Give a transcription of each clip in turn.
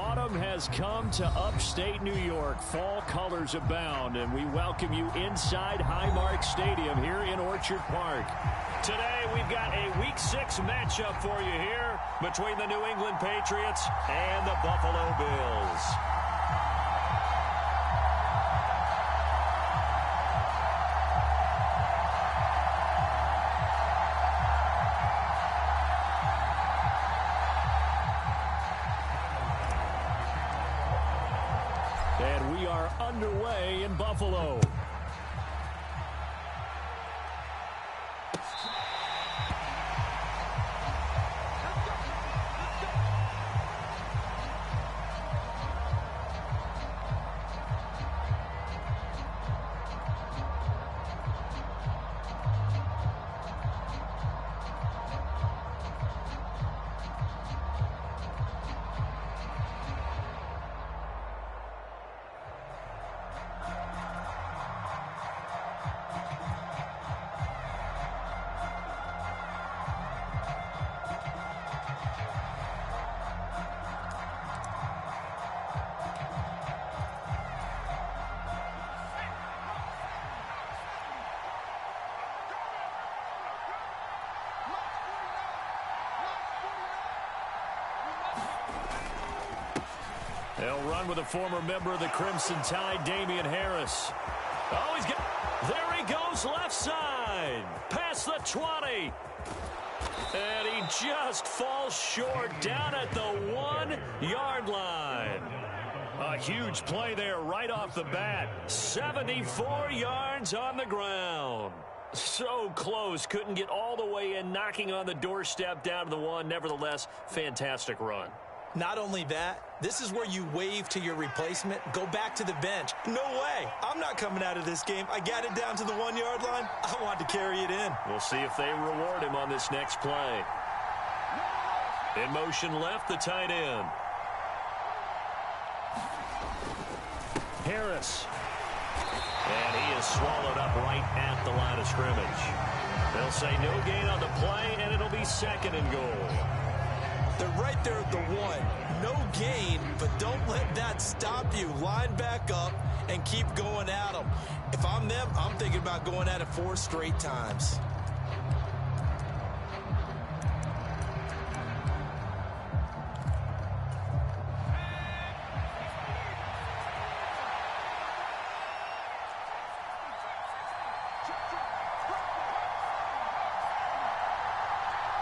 Autumn has come to upstate New York. Fall colors abound, and we welcome you inside Highmark Stadium here in Orchard Park. Today, we've got a Week 6 matchup for you here between the New England Patriots and the Buffalo Bills. And we are underway in Buffalo. They'll run with a former member of the Crimson Tide, Damien Harris. Oh, there he goes, left side. Past the 20. And he just falls short down at the 1-yard line. A huge play there right off the bat. 74 yards on the ground. So close, couldn't get all the way in, knocking on the doorstep down to the 1. Nevertheless, fantastic run. Not only that, this is where you wave to your replacement, go back to the bench. No way. I'm not coming out of this game. I got it down to the 1-yard line. I want to carry it in. We'll see if they reward him on this next play. In motion left, the tight end. Harris. And he is swallowed up right at the line of scrimmage. They'll say no gain on the play, and it'll be 2nd and goal. They're right there at the 1. No gain, but don't let that stop you. Line back up and keep going at them. If I'm them, I'm thinking about going at it 4 straight times.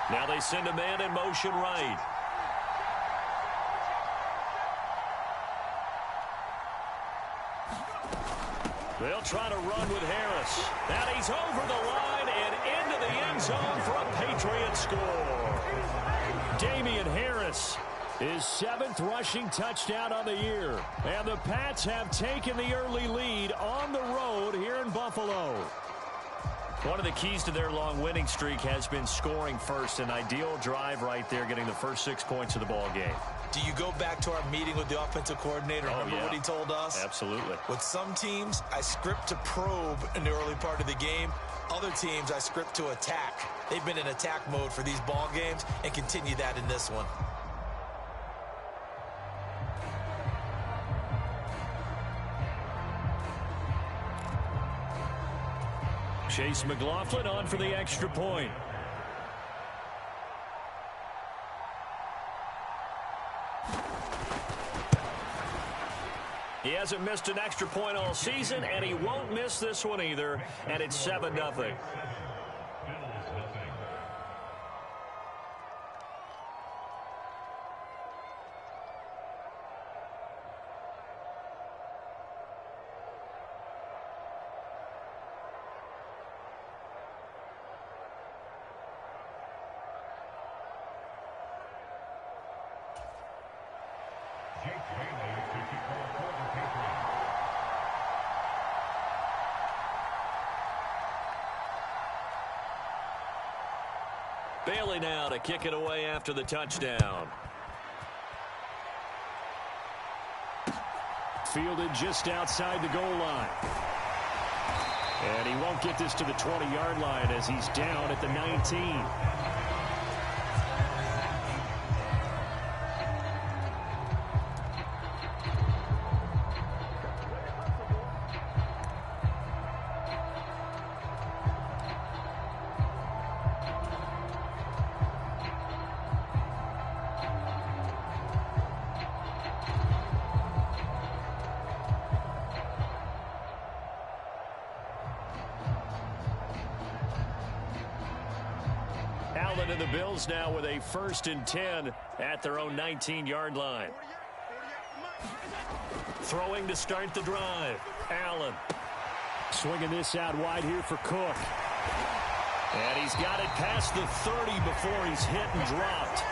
Now they send a man in motion right. They'll try to run with Harris. And he's over the line and into the end zone for a Patriot score. Damien Harris, his 7th rushing touchdown on the year. And the Pats have taken the early lead on the road here in Buffalo. One of the keys to their long winning streak has been scoring first. An ideal drive right there, getting the first 6 points of the ball game. Do you go back to our meeting with the offensive coordinator? Remember what he told us? Absolutely. With some teams, I script to probe in the early part of the game. Other teams, I script to attack. They've been in attack mode for these ball games and continue that in this one. Chase McLaughlin on for the extra point. He hasn't missed an extra point all season, and he won't miss this one either, and it's 7-0. Bailey now to kick it away after the touchdown. Fielded just outside the goal line. And he won't get this to the 20-yard line as he's down at the 19. Allen and the Bills now with a 1st and 10 at their own 19-yard line. Throwing to start the drive. Allen. Swinging this out wide here for Cook. And he's got it past the 30 before he's hit and dropped.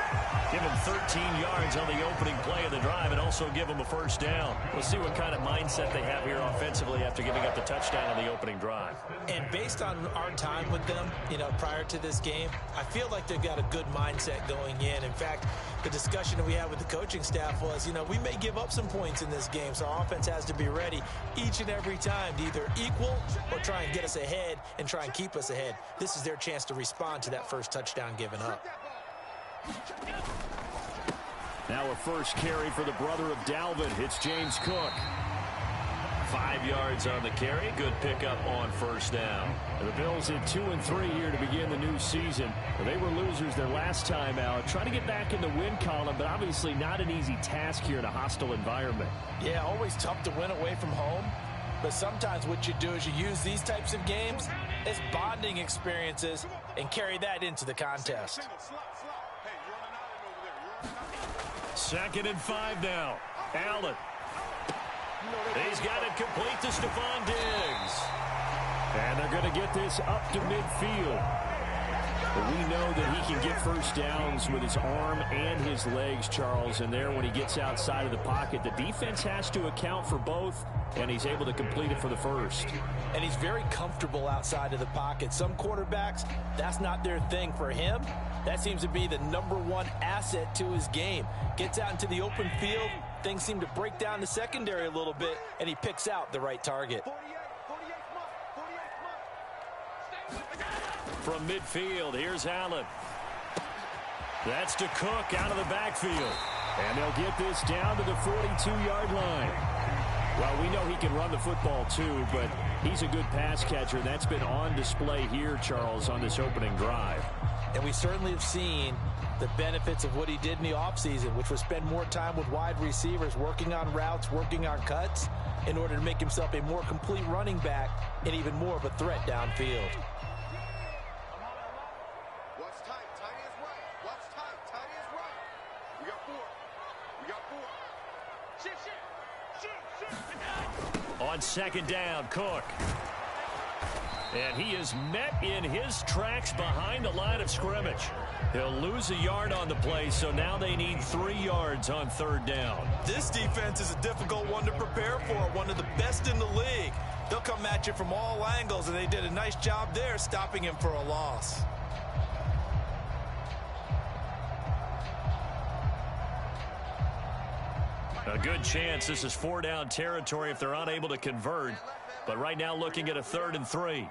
Give him 13 yards on the opening play of the drive and also give him a 1st down. We'll see what kind of mindset they have here offensively after giving up the touchdown on the opening drive. And based on our time with them, prior to this game, I feel like they've got a good mindset going in. In fact, the discussion that we had with the coaching staff was, we may give up some points in this game, so our offense has to be ready each and every time to either equal or try and get us ahead and try and keep us ahead. This is their chance to respond to that first touchdown given up. Now a first carry for the brother of Dalvin. It's James Cook. 5 yards on the carry. Good pickup on 1st down. The Bills at 2-3 here to begin the new season. They were losers their last time out. Trying to get back in the win column, but obviously not an easy task here in a hostile environment. Yeah, always tough to win away from home. But sometimes what you do is you use these types of games as bonding experiences and carry that into the contest. 2nd and 5 now. Allen. He's got it complete to Stephon Diggs. And they're going to get this up to midfield. But we know that he can get 1st downs with his arm and his legs, Charles. And there, when he gets outside of the pocket, the defense has to account for both, and he's able to complete it for the 1st. And he's very comfortable outside of the pocket. Some quarterbacks, that's not their thing. For him, that seems to be the #1 asset to his game. Gets out into the open field, things seem to break down the secondary a little bit, and he picks out the right target. From midfield, here's Allen. That's to Cook out of the backfield. And they'll get this down to the 42-yard line. Well, we know he can run the football too, but he's a good pass catcher, and that's been on display here, Charles, on this opening drive. And we certainly have seen the benefits of what he did in the offseason, which was spend more time with wide receivers, working on routes, working on cuts, in order to make himself a more complete running back and even more of a threat downfield. On 2nd down, Cook. And he is met in his tracks behind the line of scrimmage. He'll lose a yard on the play, so now they need 3 yards on 3rd down. This defense is a difficult one to prepare for, one of the best in the league. They'll come at you from all angles, and they did a nice job there stopping him for a loss. A good chance this is 4-down territory if they're unable to convert. But right now looking at a 3rd and 3.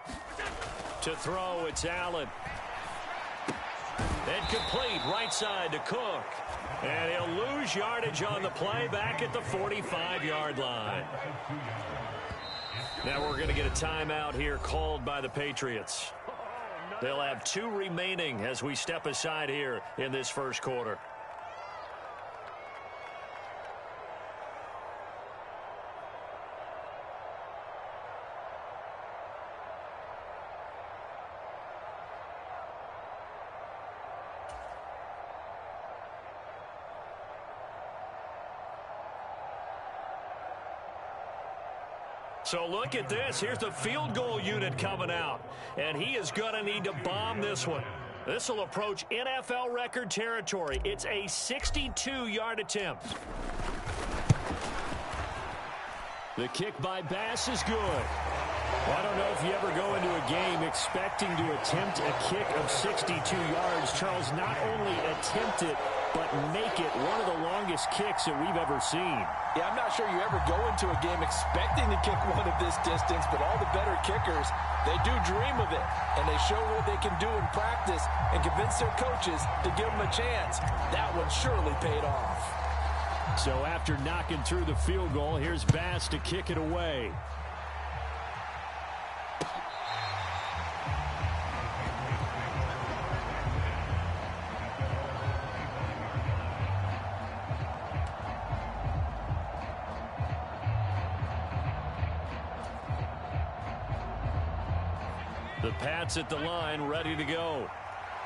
To throw, it's Allen. And complete right side to Cook. And he'll lose yardage on the play back at the 45-yard line. Now we're going to get a timeout here called by the Patriots. They'll have 2 remaining as we step aside here in this 1st quarter. So look at this. Here's the field goal unit coming out. And he is going to need to bomb this one. This will approach NFL record territory. It's a 62-yard attempt. The kick by Bass is good. Well, I don't know if you ever go into a game expecting to attempt a kick of 62 yards. Charles, not only attempt it, but make it one of the longest kicks that we've ever seen. Yeah, I'm not sure you ever go into a game expecting to kick one of this distance, but all the better kickers, they do dream of it, and they show what they can do in practice and convince their coaches to give them a chance. That one surely paid off. So after knocking through the field goal, here's Bass to kick it away. The Pats at the line, ready to go.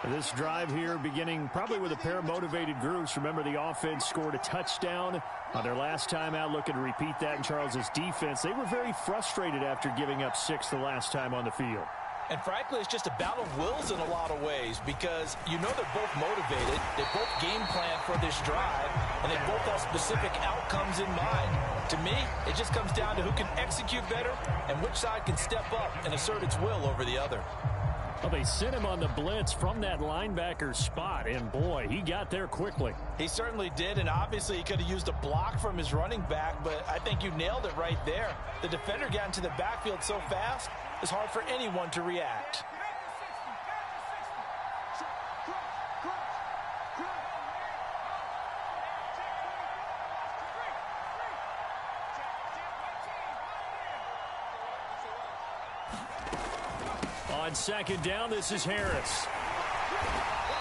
This drive here beginning probably with a pair of motivated groups. Remember, the offense scored a touchdown on their last time out, looking to repeat that in Charles's defense. They were very frustrated after giving up 6 the last time on the field. And frankly, it's just a battle of wills in a lot of ways because you know they're both motivated. They both game plan for this drive, and they both have specific outcomes in mind. To me, it just comes down to who can execute better and which side can step up and assert its will over the other. Well, they sent him on the blitz from that linebacker spot, and boy, he got there quickly. He certainly did, and obviously he could have used a block from his running back, but I think you nailed it right there. The defender got into the backfield so fast, it's hard for anyone to react. On second down, this is Harris.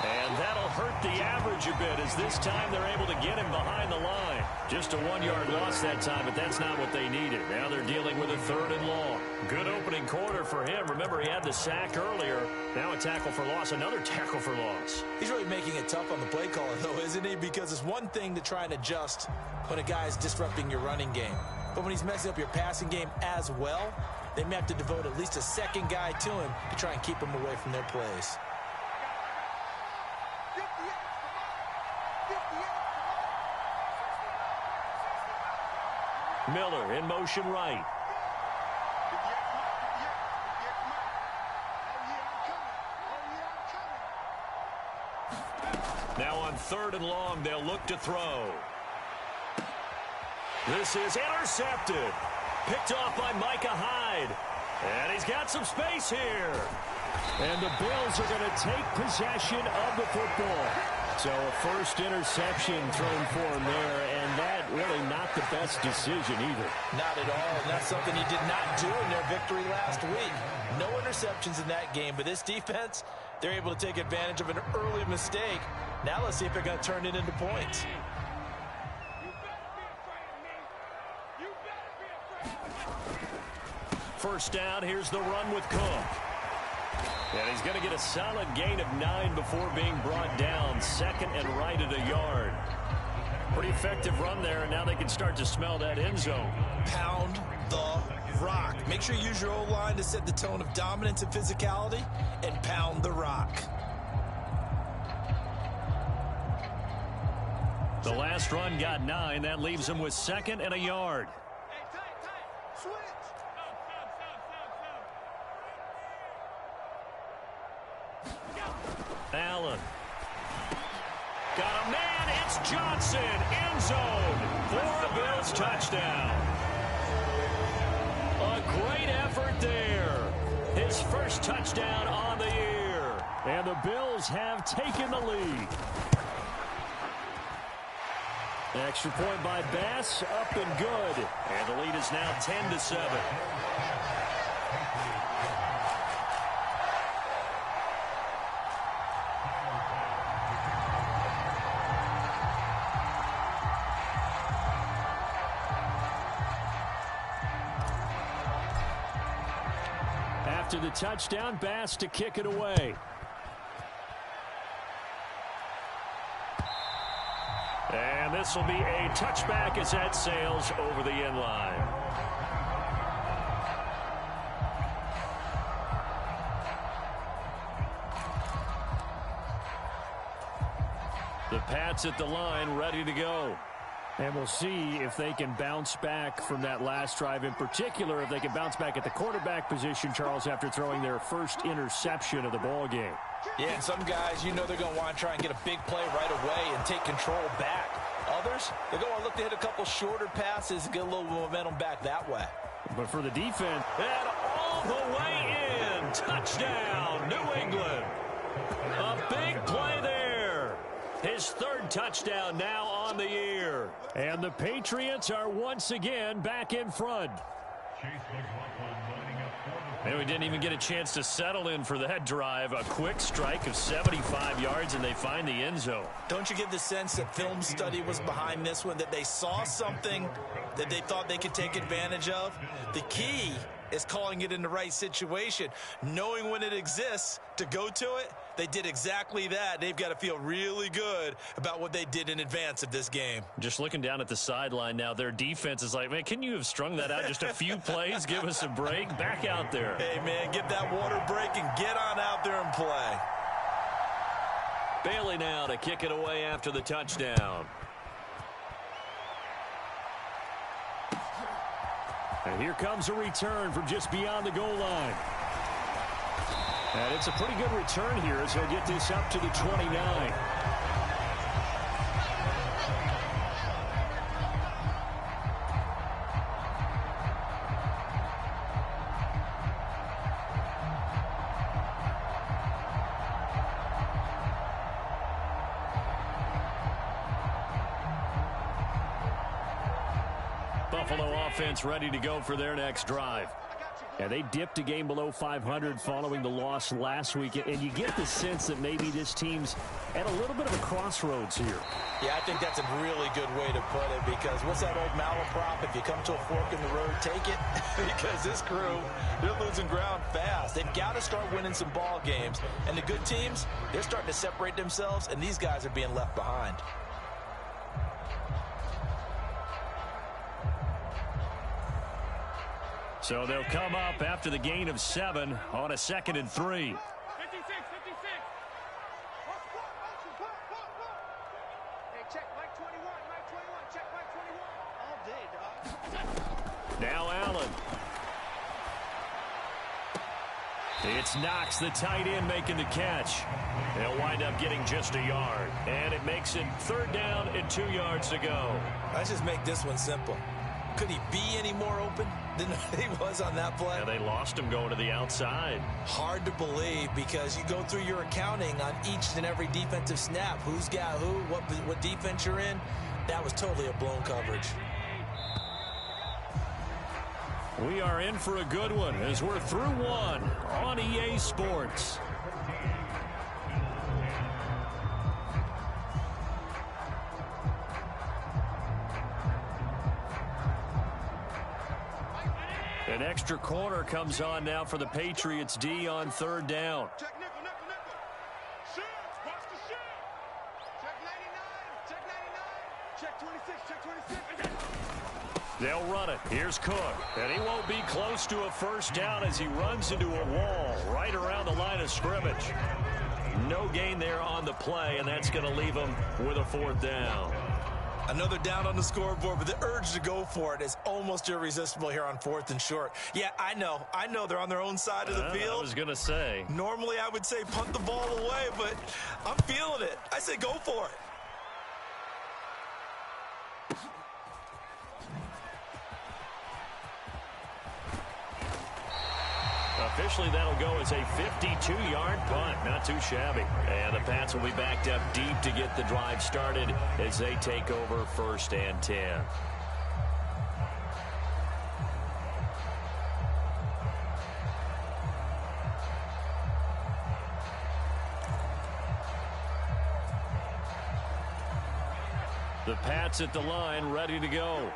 And that'll hurt the average a bit as this time they're able to get him behind the line. Just a 1-yard loss that time, but that's not what they needed. Now they're dealing with a 3rd and long. Good opening quarter for him. Remember, he had the sack earlier. Now a tackle for loss, another tackle for loss. He's really making it tough on the play caller, though, isn't he? Because it's one thing to try and adjust when a guy's disrupting your running game. But when he's messing up your passing game as well, they may have to devote at least a second guy to him to try and keep him away from their plays. Miller in motion right. Now on 3rd and long, they'll look to throw. This is intercepted. Picked off by Micah Hyde. And he's got some space here. And the Bills are going to take possession of the football. So a first interception thrown for him there, and that really not the best decision either. Not at all, and that's something he did not do in their victory last week. No interceptions in that game, but this defense, they're able to take advantage of an early mistake. Now let's see if they're going to turn it into points. First down, here's the run with Cook. And he's going to get a solid gain of 9 before being brought down. 2nd and right at a yard. Pretty effective run there, and now they can start to smell that end zone. Pound the rock. Make sure you use your O-line to set the tone of dominance and physicality, and pound the rock. The last run got 9. That leaves him with 2nd and a yard. Allen. Got a man. It's Johnson. End zone for a Bills touchdown. A great effort there. His first touchdown on the year. And the Bills have taken the lead. Extra point by Bass. Up and good. And the lead is now 10-7. After the touchdown, Bass to kick it away. And this will be a touchback as that sails over the end line. The Pats at the line, ready to go. And we'll see if they can bounce back from that last drive. In particular, if they can bounce back at the quarterback position, Charles, after throwing their first interception of the ball game. Yeah, and some guys, you know they're going to want to try and get a big play right away and take control back. Others, they're going to look to hit a couple shorter passes and get a little momentum back that way. But for the defense, and all the way in, touchdown, New England. A big play there. His 3rd touchdown now on the year. And the Patriots are once again back in front. And we didn't even get a chance to settle in for that drive. A quick strike of 75 yards, and they find the end zone. Don't you get the sense that film study was behind this one, that they saw something that they thought they could take advantage of? The key is calling it in the right situation. Knowing when it exists to go to it, they did exactly that. They've got to feel really good about what they did in advance of this game. Just looking down at the sideline now, their defense is like, man, can you have strung that out just a few plays? Give us a break. Back out there. Hey, man, give that water break and get on out there and play. Bailey now to kick it away after the touchdown. And here comes a return from just beyond the goal line. And it's a pretty good return here as he'll get this up to the 29. Buffalo offense ready to go for their next drive. And they dipped a game below 500 following the loss last week. And you get the sense that maybe this team's at a little bit of a crossroads here. Yeah, I think that's a really good way to put it, because what's that old malaprop? If you come to a fork in the road, take it. Because this crew, they're losing ground fast. They've got to start winning some ball games. And the good teams, they're starting to separate themselves, and these guys are being left behind. So they'll come up after the gain of 7 on a 2nd and 3. 56. Hey, check Mike 21. Mike 21. Check Mike 21. All day, dog. Now Allen. It's Knox, the tight end, making the catch. They'll wind up getting just a yard. And it makes it 3rd down and 2 yards to go. Let's just make this one simple. Could he be any more open than he was on that play? Yeah, they lost him going to the outside. Hard to believe, because you go through your accounting on each and every defensive snap. Who's got who, what defense you're in. That was totally a blown coverage. We are in for a good one as we're through one on EA Sports. An extra corner comes on now for the Patriots D on 3rd down. Check nickel. Shoot. Watch the shoot. Check 99. Check 99. Check 26. Check 26. They'll run it. Here's Cook. And he won't be close to a 1st down as he runs into a wall right around the line of scrimmage. No gain there on the play, and that's going to leave him with a 4th down. Another down on the scoreboard, but the urge to go for it is almost irresistible here on 4th and short. Yeah, I know they're on their own side of the field. I was going to say. Normally I would say punt the ball away, but I'm feeling it. I say go for it. Officially, that'll go as a 52-yard punt. Not too shabby. And the Pats will be backed up deep to get the drive started as they take over 1st and 10. The Pats at the line, ready to go.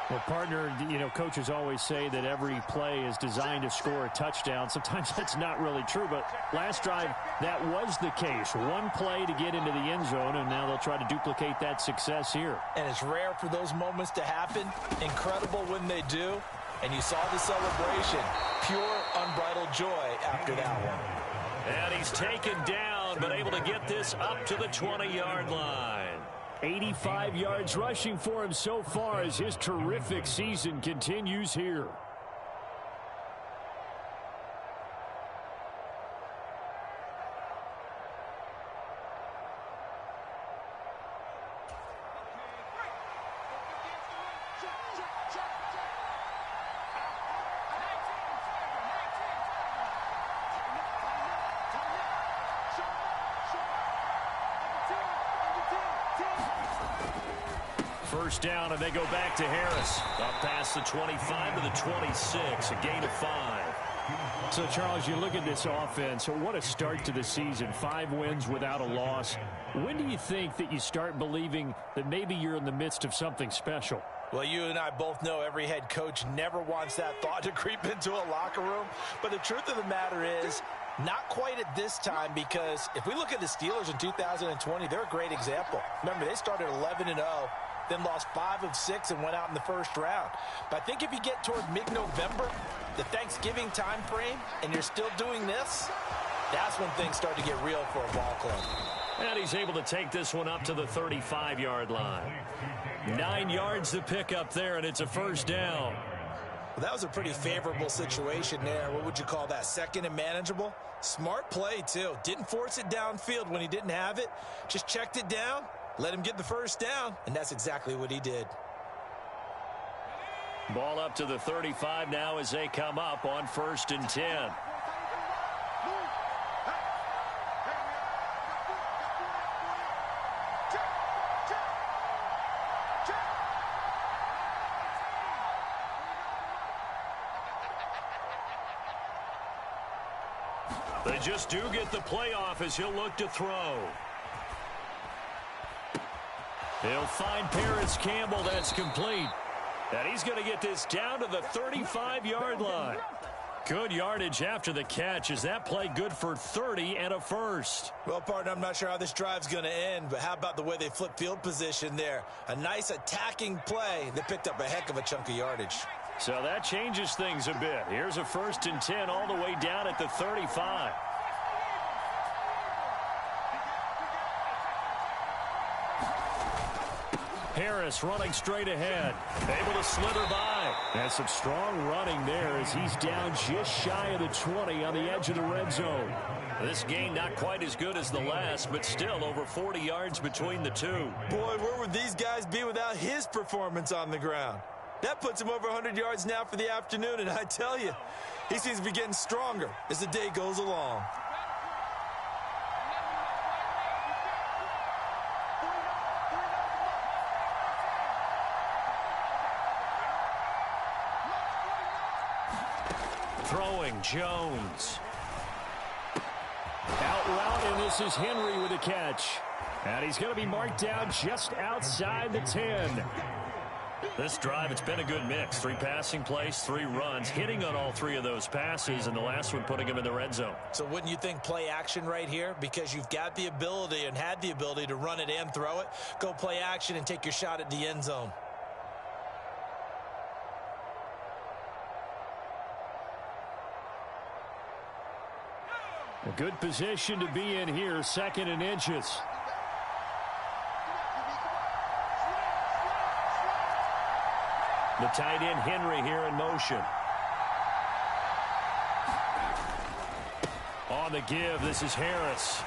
Well, partner, coaches always say that every play is designed to score a touchdown. Sometimes that's not really true, but last drive, that was the case. One play to get into the end zone, and now they'll try to duplicate that success here. And it's rare for those moments to happen. Incredible when they do. And you saw the celebration. Pure, unbridled joy after that one. And he's taken down, but able to get this up to the 20-yard line. 85 yards rushing for him so far as his terrific season continues here. First down, and they go back to Harris. Up past the 25 to the 26, a gain of 5. So, Charles, you look at this offense, what a start to the season. 5 wins without a loss. When do you think that you start believing that maybe you're in the midst of something special? Well, you and I both know every head coach never wants that thought to creep into a locker room. But the truth of the matter is, not quite at this time, because if we look at the Steelers in 2020, they're a great example. Remember, they started 11-0, then lost 5 of 6 and went out in the first round. But I think if you get toward mid-November, the Thanksgiving time frame, and you're still doing this, that's when things start to get real for a ball club. And he's able to take this one up to the 35-yard line. 9 yards to pick up there, and it's a first down. Well, that was a pretty favorable situation there. What would you call that? Second and manageable? Smart play, too. Didn't force it downfield when he didn't have it. Just checked it down, let him get the first down, and that's exactly what he did. Ball up to the 35 now as they come up on 1st and 10. They just do get the playoff as he'll look to throw. He'll find Paris Campbell. That's complete. And he's going to get this down to the 35-yard line. Good yardage after the catch. Is that play good for 30 and a first? Well, partner, I'm not sure how this drive's going to end, but how about the way they flip field position there? A nice attacking play that picked up a heck of a chunk of yardage. So that changes things a bit. Here's a 1st and 10 all the way down at the 35. Harris running straight ahead. Able to slither by. That's some strong running there as he's down just shy of the 20 on the edge of the red zone. This gain not quite as good as the last, but still over 40 yards between the two. Boy, where would these guys be without his performance on the ground? That puts him over 100 yards now for the afternoon, and I tell you, he seems to be getting stronger as the day goes along. Throwing Jones. Out route, and this is Henry with a catch. And he's going to be marked down just outside the 10. This drive, it's been a good mix. 3 passing plays, 3 runs, hitting on all 3 of those passes, and the last one putting him in the red zone. So wouldn't you think play action right here? Because you've got the ability and had the ability to run it and throw it. Go play action and take your shot at the end zone. A good position to be in here, 2nd and inches. The tight end Henry here in motion. On the give, this is Harris.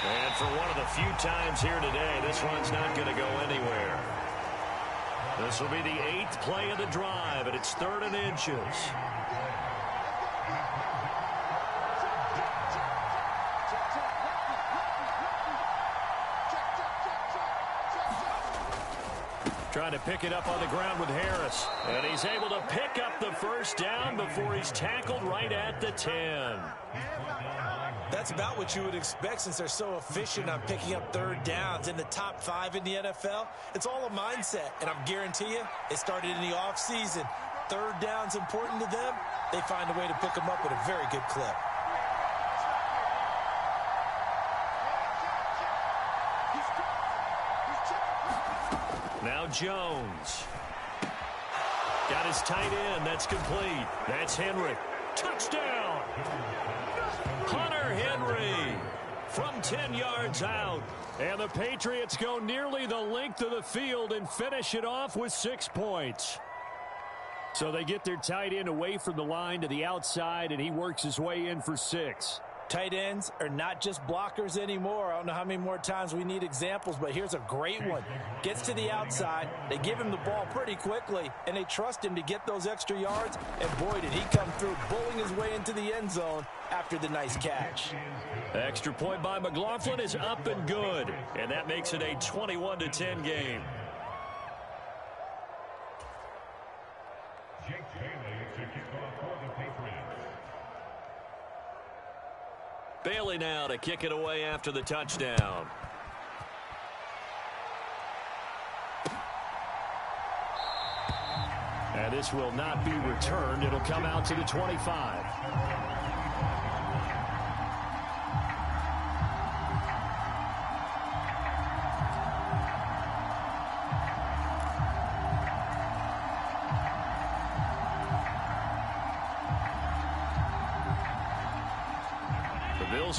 And for one of the few times here today, this run's not going to go anywhere. This will be the 8th play of the drive, and it's 3rd and inches. Trying to pick it up on the ground with Harris. And he's able to pick up the first down before he's tackled right at the 10. That's about what you would expect since they're so efficient on picking up 3rd downs in the top 5 in the NFL. It's all a mindset, and I'm guarantee you it started in the offseason. 3rd down's important to them. They find a way to pick them up at a very good clip. Now Jones. Got his tight end. That's complete. That's Henry. Touchdown! Hunter Henry from 10 yards out. And the Patriots go nearly the length of the field and finish it off with 6 points. So they get their tight end away from the line to the outside, and he works his way in for 6. Tight ends are not just blockers anymore. I don't know how many more times we need examples, but here's a great one. Gets to the outside, they give him the ball pretty quickly, and they trust him to get those extra yards, and boy, did he come through, bowling his way into the end zone after the nice catch. Extra point by McLaughlin is up and good, and that makes it a 21-10 game. Bailey now to kick it away after the touchdown. And this will not be returned. It'll come out to the 25.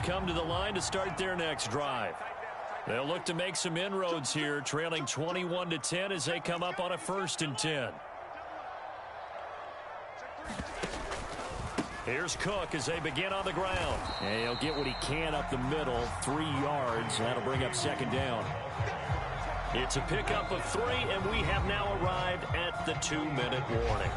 Come to the line to start their next drive. They'll look to make some inroads here, trailing 21-10 as they come up on a 1st and 10. Here's Cook as they begin on the ground. And he'll get what he can up the middle, 3 yards. That'll bring up 2nd down. It's a pickup of 3, and we have now arrived at the 2-minute warning.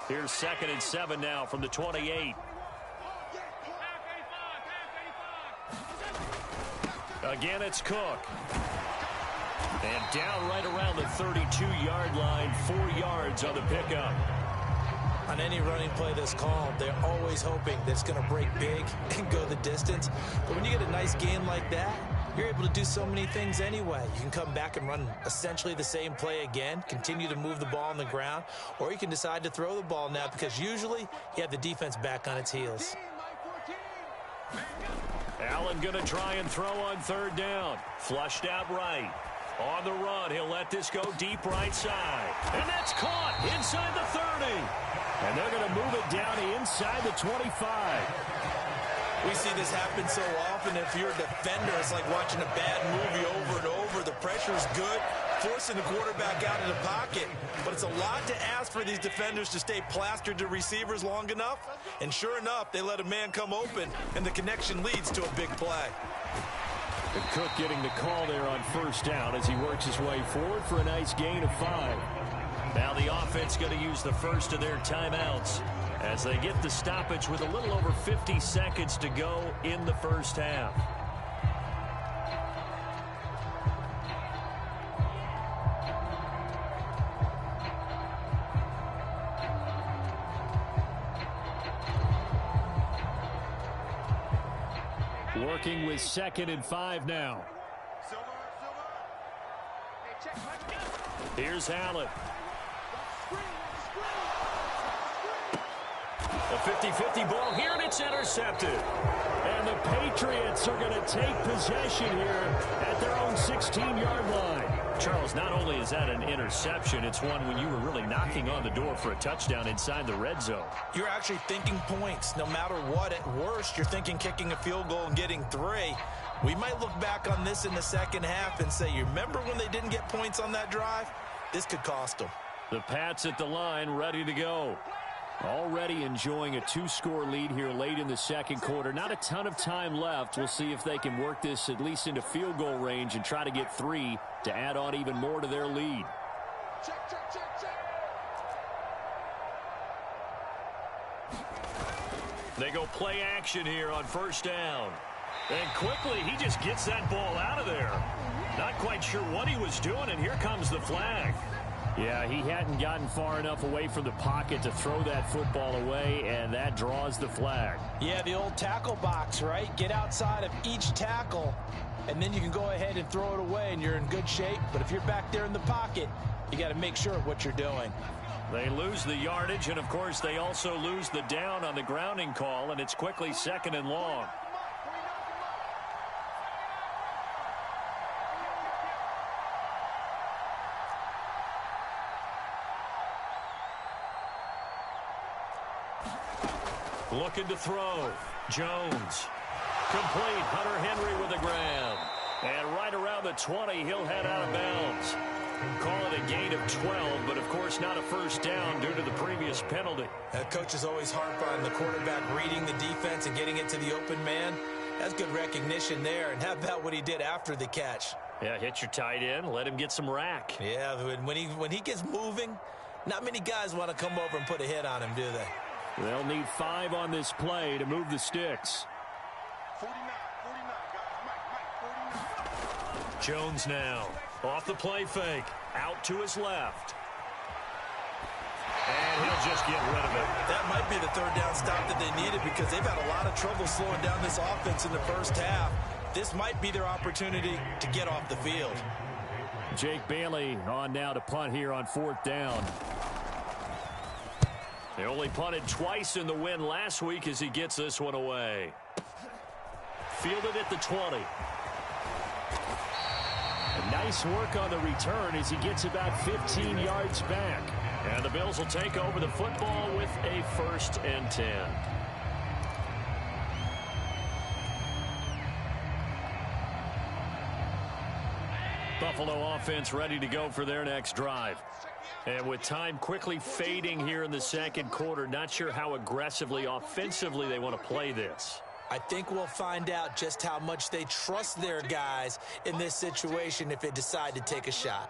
Here's 2nd and 7 now from the 28. Again, it's Cook. And down right around the 32-yard line, 4 yards on the pickup. On any running play that's called, they're always hoping that it's going to break big and go the distance. But when you get a nice game like that, you're able to do so many things anyway. You can come back and run essentially the same play again, continue to move the ball on the ground, or you can decide to throw the ball now because usually you have the defense back on its heels. Allen going to try and throw on 3rd down. Flushed out right. On the run, he'll let this go deep right side. And that's caught inside the 30. And they're going to move it down inside the 25. We see this happen so often. If you're a defender, it's like watching a bad movie over and over. The pressure's good, forcing the quarterback out of the pocket. But it's a lot to ask for these defenders to stay plastered to receivers long enough. And sure enough, they let a man come open, and the connection leads to a big play. And Cook getting the call there on 1st down as he works his way forward for a nice gain of 5. Now the offense going to use the first of their timeouts as they get the stoppage with a little over 50 seconds to go in the 1st half. Working with 2nd and 5 now. Here's Allen. A 50-50 ball here, and it's intercepted. And the Patriots are going to take possession here at their own 16-yard line. Charles, not only is that an interception, it's one when you were really knocking on the door for a touchdown inside the red zone. You're actually thinking points. No matter what, at worst, you're thinking kicking a field goal and getting 3. We might look back on this in the 2nd half and say, you remember when they didn't get points on that drive? This could cost them. The Pats at the line, ready to go. Already enjoying a 2-score lead here late in the 2nd quarter. Not a ton of time left. We'll see if they can work this at least into field goal range and try to get 3 to add on even more to their lead. Check, check, check, check. They go play action here on 1st down. And quickly, he just gets that ball out of there. Not quite sure what he was doing, and here comes the flag. Yeah, he hadn't gotten far enough away from the pocket to throw that football away, and that draws the flag. Yeah, the old tackle box, right? Get outside of each tackle, and then you can go ahead and throw it away, and you're in good shape. But if you're back there in the pocket, you got to make sure of what you're doing. They lose the yardage, and, of course, they also lose the down on the grounding call, and it's quickly 2nd and long. Looking to throw. Jones. Complete. Hunter Henry with the grab. And right around the 20, he'll head out of bounds. Call it a gain of 12, but of course not a 1st down due to the previous penalty. Coaches always harp on the quarterback reading the defense and getting it to the open man. That's good recognition there. And how about what he did after the catch? Yeah, hit your tight end. Let him get some rack. Yeah, when he gets moving, not many guys want to come over and put a hit on him, do they? They'll need 5 on this play to move the sticks. 49, 49. Jones now. Off the play fake. Out to his left. And he'll just get rid of it. That might be the third down stop that they needed because they've had a lot of trouble slowing down this offense in the first half. This might be their opportunity to get off the field. Jake Bailey on now to punt here on 4th down. They only punted twice in the win last week as he gets this one away. Fielded at the 20. Nice work on the return as he gets about 15 yards back. And the Bills will take over the football with a 1st and 10. Buffalo offense ready to go for their next drive. And with time quickly fading here in the second quarter, not sure how aggressively, offensively they want to play this. I think we'll find out just how much they trust their guys in this situation if they decide to take a shot.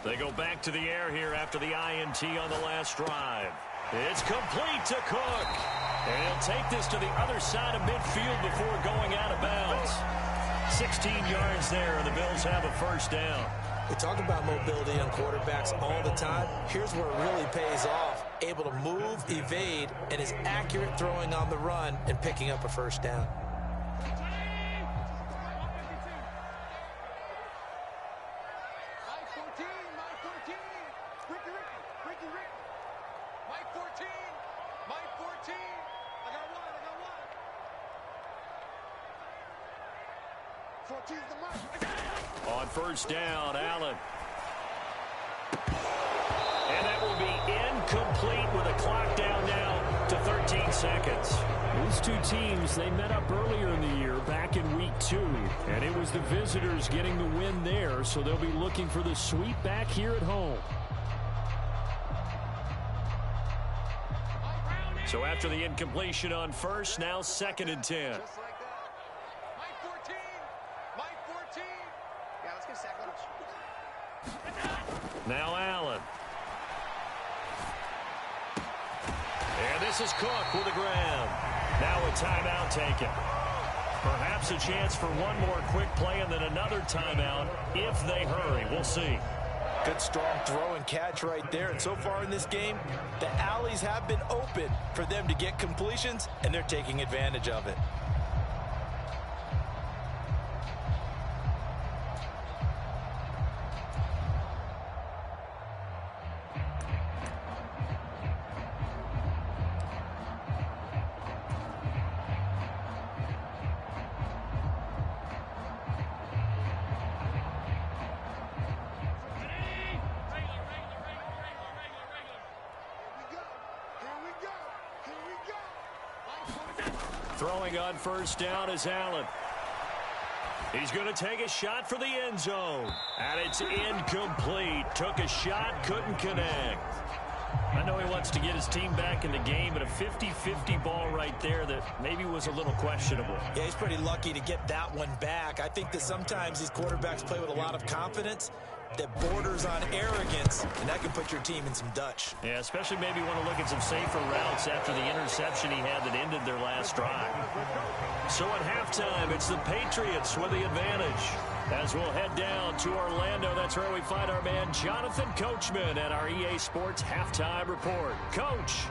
They go back to the air here after the INT on the last drive. It's complete to Cook. And he'll take this to the other side of midfield before going out of bounds. 16 yards there, and the Bills have a 1st down. We talk about mobility on quarterbacks all the time. Here's where it really pays off. Able to move, evade, and is accurate throwing on the run and picking up a 1st down. On 1st down, Allen. And that will be incomplete with a clock down now to 13 seconds. These two teams, they met up earlier in the year back in week 2. And it was the visitors getting the win there, so they'll be looking for the sweep back here at home. So after the incompletion on 1st, now 2nd and 10. Now Allen. And this is Cook with a grab. Now a timeout taken. Perhaps a chance for one more quick play and then another timeout if they hurry. We'll see. Good strong throw and catch right there. And so far in this game, the alleys have been open for them to get completions, and they're taking advantage of it. Throwing on 1st down is Allen. He's going to take a shot for the end zone. And it's incomplete. Took a shot, couldn't connect. I know he wants to get his team back in the game, but a 50-50 ball right there that maybe was a little questionable. Yeah, he's pretty lucky to get that one back. I think that sometimes these quarterbacks play with a lot of confidence that borders on arrogance, and that can put your team in some Dutch. Yeah, especially maybe want to look at some safer routes after the interception he had that ended their last drive. So at halftime, it's the Patriots with the advantage. As we'll head down to Orlando, that's where we find our man Jonathan Coachman at our EA Sports Halftime Report. Coach.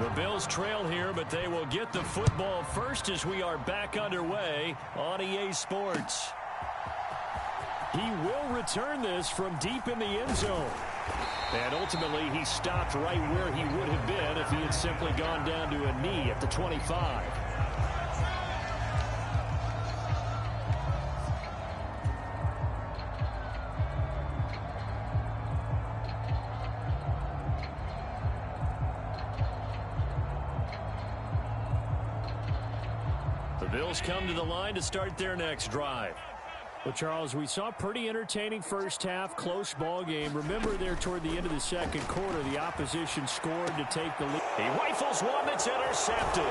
The Bills trail here, but they will get the football first as we are back underway on EA Sports. He will return this from deep in the end zone. And ultimately, he stopped right where he would have been if he had simply gone down to a knee at the 25. The Bills come to the line to start their next drive. Well, Charles, we saw a pretty entertaining first half, close ball game. Remember there toward the end of the second quarter, the opposition scored to take the lead. He rifles one that's intercepted.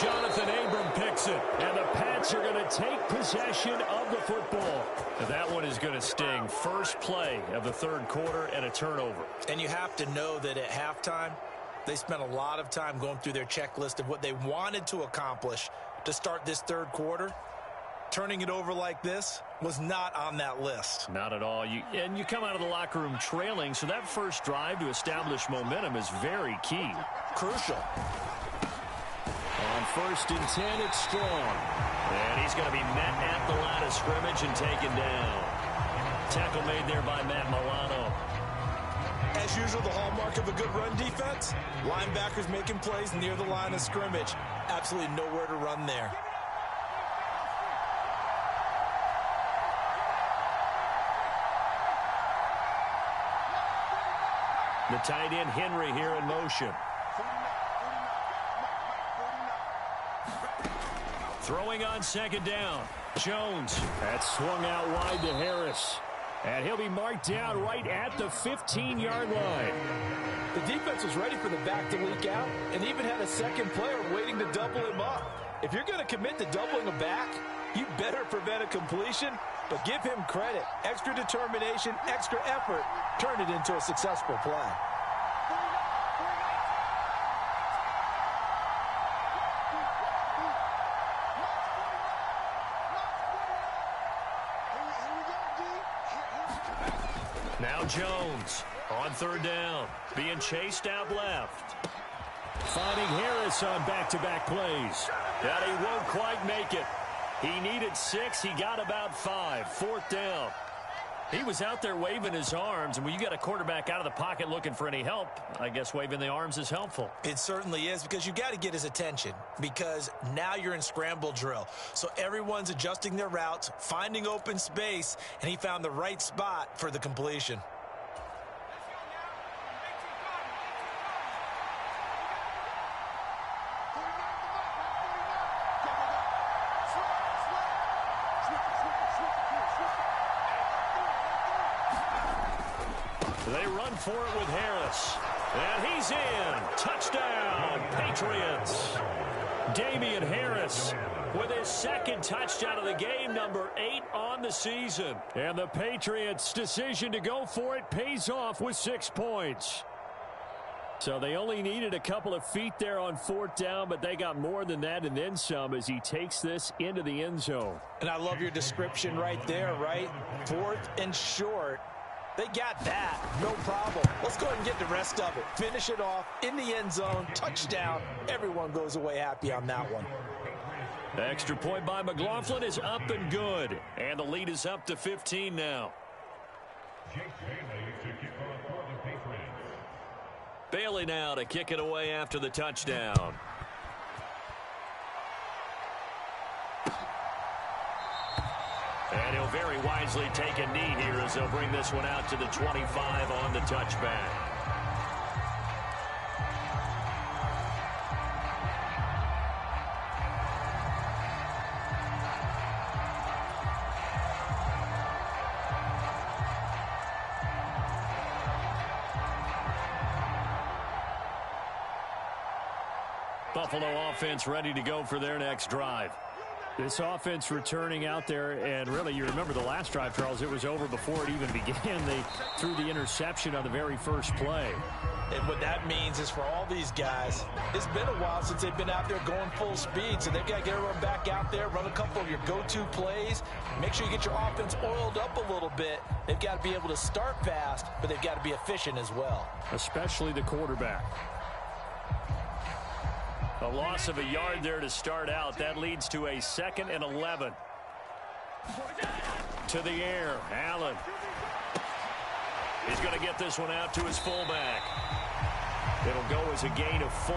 Jonathan Abram picks it. And the Pats are going to take possession of the football. Now that one is going to sting. First play of the third quarter and a turnover. And you have to know that at halftime, they spent a lot of time going through their checklist of what they wanted to accomplish to start this third quarter. Turning it over like this was not on that list. Not at all. You come out of the locker room trailing, so that first drive to establish momentum is very key. Crucial. On 1st and 10, it's Strong. And he's going to be met at the line of scrimmage and taken down. Tackle made there by Matt Milano. As usual, the hallmark of a good run defense, linebackers making plays near the line of scrimmage. Absolutely nowhere to run there. The tight end Henry here in motion. Throwing on second down. Jones. That's swung out wide to Harris. And he'll be marked down right at the 15-yard line. The defense was ready for the back to leak out and even had a second player waiting to double him up. If you're going to commit to doubling a back, you better prevent a completion, but give him credit. Extra determination, extra effort, turned it into a successful play. Now Jones on third down, being chased out left. Finding Harris on back-to-back plays. And he won't quite make it. He needed 6. He got about 5. Fourth down. He was out there waving his arms, and when you got a quarterback out of the pocket looking for any help, I guess waving the arms is helpful. It certainly is, because you got to get his attention, because now you're in scramble drill. So everyone's adjusting their routes, finding open space, and he found the right spot for the completion. They run for it with Harris. And he's in. Touchdown, Patriots. Damian Harris with his second touchdown of the game, number 8 on the season. And the Patriots' decision to go for it pays off with 6 points. So they only needed a couple of feet there on fourth down, but they got more than that and then some as he takes this into the end zone. And I love your description right there, right? Fourth and short. They got that. No problem. Let's go ahead and get the rest of it. Finish it off in the end zone. Touchdown. Everyone goes away happy on that one. The extra point by McLaughlin is up and good. And the lead is up to 15 now. Bailey now to kick it away after the touchdown. And he'll very wisely take a knee here as they'll bring this one out to the 25 on the touchback. Buffalo offense ready to go for their next drive. This offense returning out there, and really, you remember the last drive, Charles, it was over before it even began. They threw the interception on the very first play. And what that means is for all these guys, it's been a while since they've been out there going full speed, so they've got to get everyone back out there, run a couple of your go-to plays, make sure you get your offense oiled up a little bit. They've got to be able to start fast, but they've got to be efficient as well. Especially the quarterback. A loss of a yard there to start out. That leads to a 2nd and 11. To the air, Allen. He's going to get this one out to his fullback. It'll go as a gain of 4.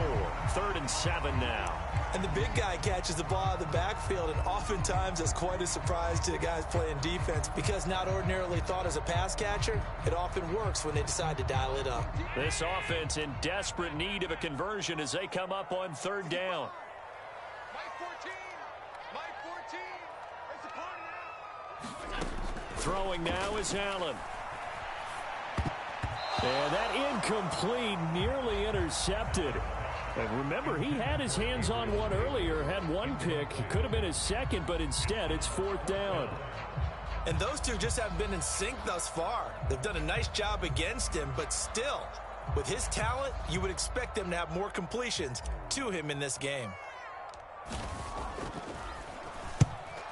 3rd and 7 now. And the big guy catches the ball out of the backfield, and oftentimes that's quite a surprise to the guys playing defense, because not ordinarily thought as a pass catcher, it often works when they decide to dial it up. This offense in desperate need of a conversion as they come up on 3rd down. Mike 14. Mike 14. It's a party now. Throwing now is Allen. And that incomplete, nearly intercepted. And remember, he had his hands on one earlier, had one pick. It could have been his second, but instead it's 4th down. And those two just haven't been in sync thus far. They've done a nice job against him, but still, with his talent, you would expect them to have more completions to him in this game.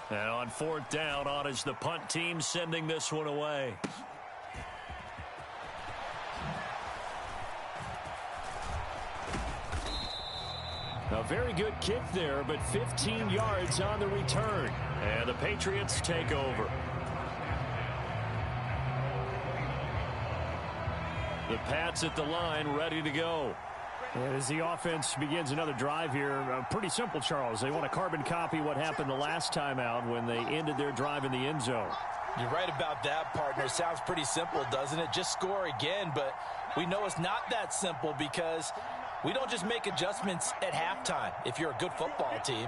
And on 4th down, on is the punt team sending this one away. A very good kick there, but 15 yards on the return. And the Patriots take over. The Pats at the line, ready to go. As the offense begins another drive here, pretty simple, Charles. They want to carbon copy what happened the last time out when they ended their drive in the end zone. You're right about that, partner. Sounds pretty simple, doesn't it? Just score again, but we know it's not that simple because we don't just make adjustments at halftime if you're a good football team.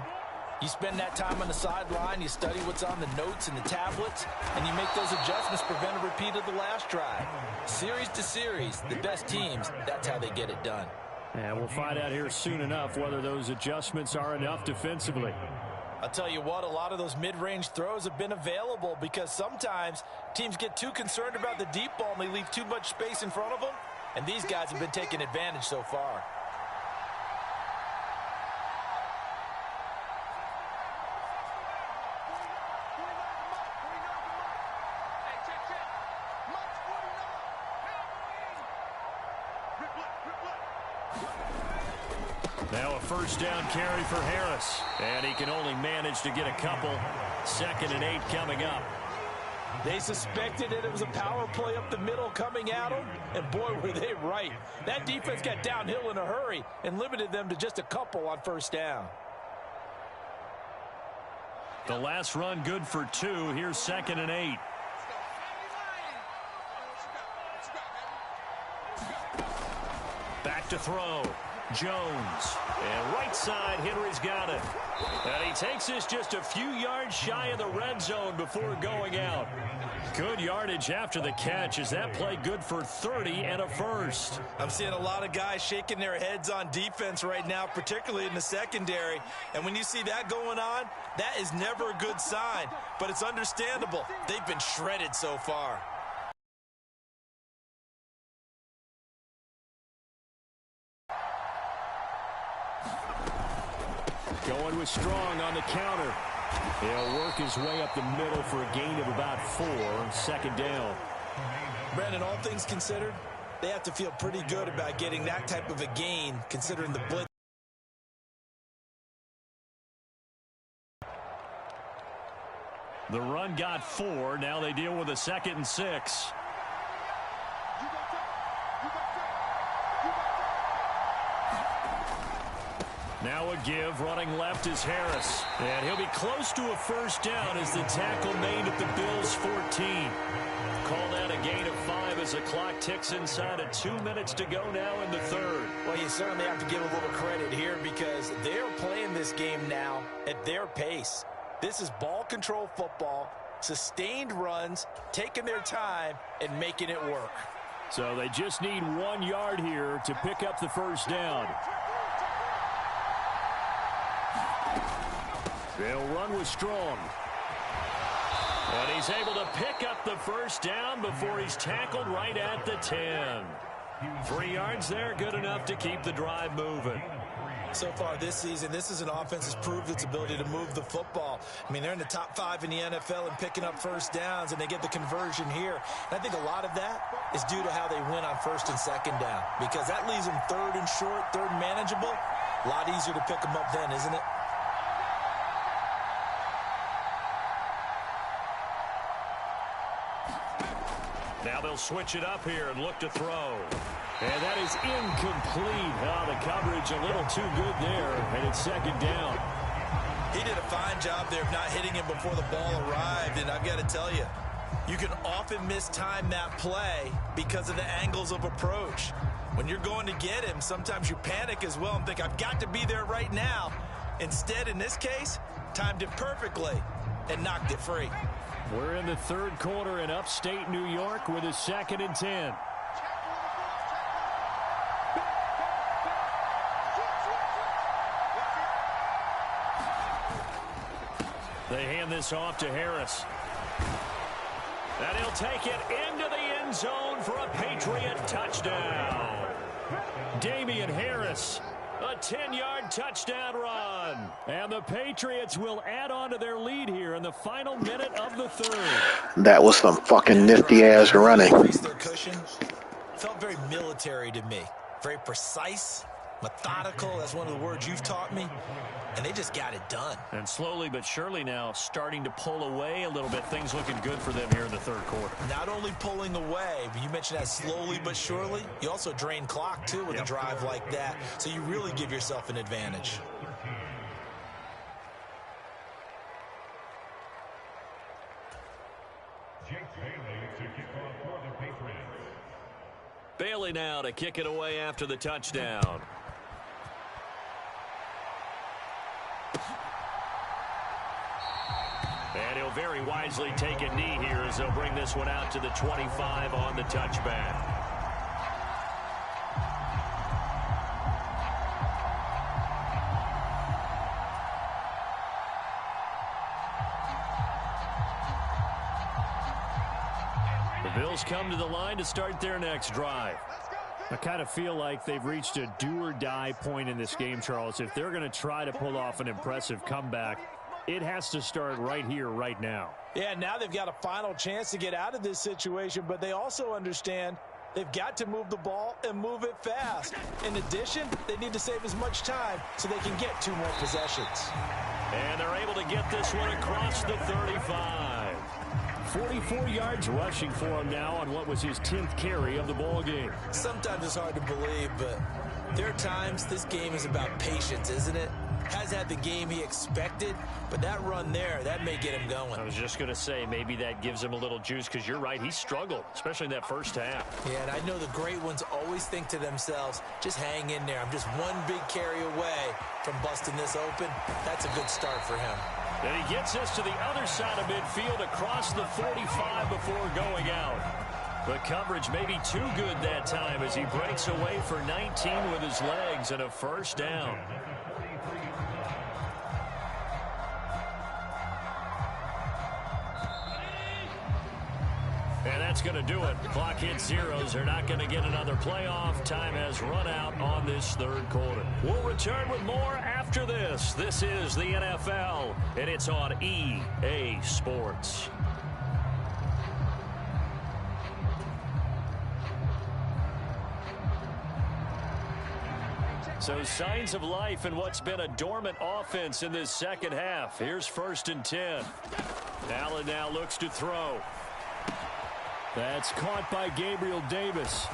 You spend that time on the sideline, you study what's on the notes and the tablets, and you make those adjustments, prevent a repeat of the last drive. Series to series, the best teams, that's how they get it done. And we'll find out here soon enough whether those adjustments are enough defensively. I'll tell you what, a lot of those mid-range throws have been available because sometimes teams get too concerned about the deep ball and they leave too much space in front of them, and these guys have been taking advantage so far. Now a 1st down carry for Harris. And he can only manage to get a couple. 2nd and 8 coming up. They suspected that it was a power play up the middle coming at them, and boy, were they right. That defense got downhill in a hurry and limited them to just a couple on 1st down. The last run good for 2. Here's 2nd and 8. Back to throw. Jones. And right side, Henry's got it. And he takes this just a few yards shy of the red zone before going out. Good yardage after the catch. Is that play good for 30 and a first? I'm seeing a lot of guys shaking their heads on defense right now, particularly in the secondary. And when you see that going on, that is never a good sign. But it's understandable. They've been shredded so far. Going with Strong on the counter. He'll work his way up the middle for a gain of about 4. 2nd down. Brandon, all things considered, they have to feel pretty good about getting that type of a gain, considering the blitz. The run got 4. Now they deal with a 2nd and 6. Now a give, running left is Harris. And he'll be close to a 1st down as the tackle made at the Bills' 14. Call that a gain of 5 as the clock ticks inside of 2 minutes to go now in the 3rd. Well, you certainly have to give a little credit here because they're playing this game now at their pace. This is ball control football, sustained runs, taking their time, and making it work. So they just need 1 yard here to pick up the 1st down. They'll run with Strong. And he's able to pick up the 1st down before he's tackled right at the 10. 3 yards there, good enough to keep the drive moving. So far this season, this is an offense that's proved its ability to move the football. I mean, they're in the top 5 in the NFL and picking up 1st downs, and they get the conversion here. And I think a lot of that is due to how they win on 1st and 2nd down, because that leaves them 3rd and short, 3rd and manageable. A lot easier to pick them up then, isn't it? Now they'll switch it up here and look to throw. And that is incomplete. Oh, the coverage a little too good there, and it's 2nd down. He did a fine job there of not hitting him before the ball arrived, and I've got to tell you, you can often mistime that play because of the angles of approach. When you're going to get him, sometimes you panic as well and think, I've got to be there right now. Instead, in this case, timed it perfectly and knocked it free. We're in the third quarter in upstate New York with a 2nd and 10. They hand this off to Harris. And he'll take it into the end zone for a Patriot touchdown. Damian Harris, a 10-yard touchdown run. And the Patriots will add on to their lead here in the final minute of the third. That was some fucking nifty-ass running. Their cushion felt very military to me. Very precise, methodical. That's one of the words you've taught me. And they just got it done. And slowly but surely now starting to pull away a little bit. Things looking good for them here in the third quarter. Not only pulling away, but you mentioned that slowly but surely. You also drain clock, too, with a drive like that. So you really give yourself an advantage. Bailey now to kick it away after the touchdown. And he'll very wisely take a knee here as they'll bring this one out to the 25 on the touchback. The Bills come to the line to start their next drive. I kind of feel like they've reached a do-or-die point in this game, Charles. If they're going to try to pull off an impressive comeback, it has to start right here, right now. Yeah, now they've got a final chance to get out of this situation, but they also understand they've got to move the ball and move it fast. In addition, they need to save as much time so they can get 2 more possessions. And they're able to get this one across the 35. 44 yards rushing for him now on what was his 10th carry of the ball game. Sometimes it's hard to believe, but there are times this game is about patience, isn't it? Has had the game he expected, but that run there, that may get him going. I was just going to say, maybe that gives him a little juice, because you're right, he struggled, especially in that first half. Yeah, and I know the great ones always think to themselves, just hang in there. I'm just one big carry away from busting this open. That's a good start for him. And he gets this to the other side of midfield across the 45 before going out. The coverage may be too good that time as he breaks away for 19 with his legs and a first down. And that's going to do it. Clock hits zeros. They're not going to get another playoff. Time has run out on this third quarter. We'll return with more after this. This is the NFL, and it's on EA Sports. So signs of life in what's been a dormant offense in this second half. Here's 1st and 10. Allen now looks to throw. That's caught by Gabriel Davis.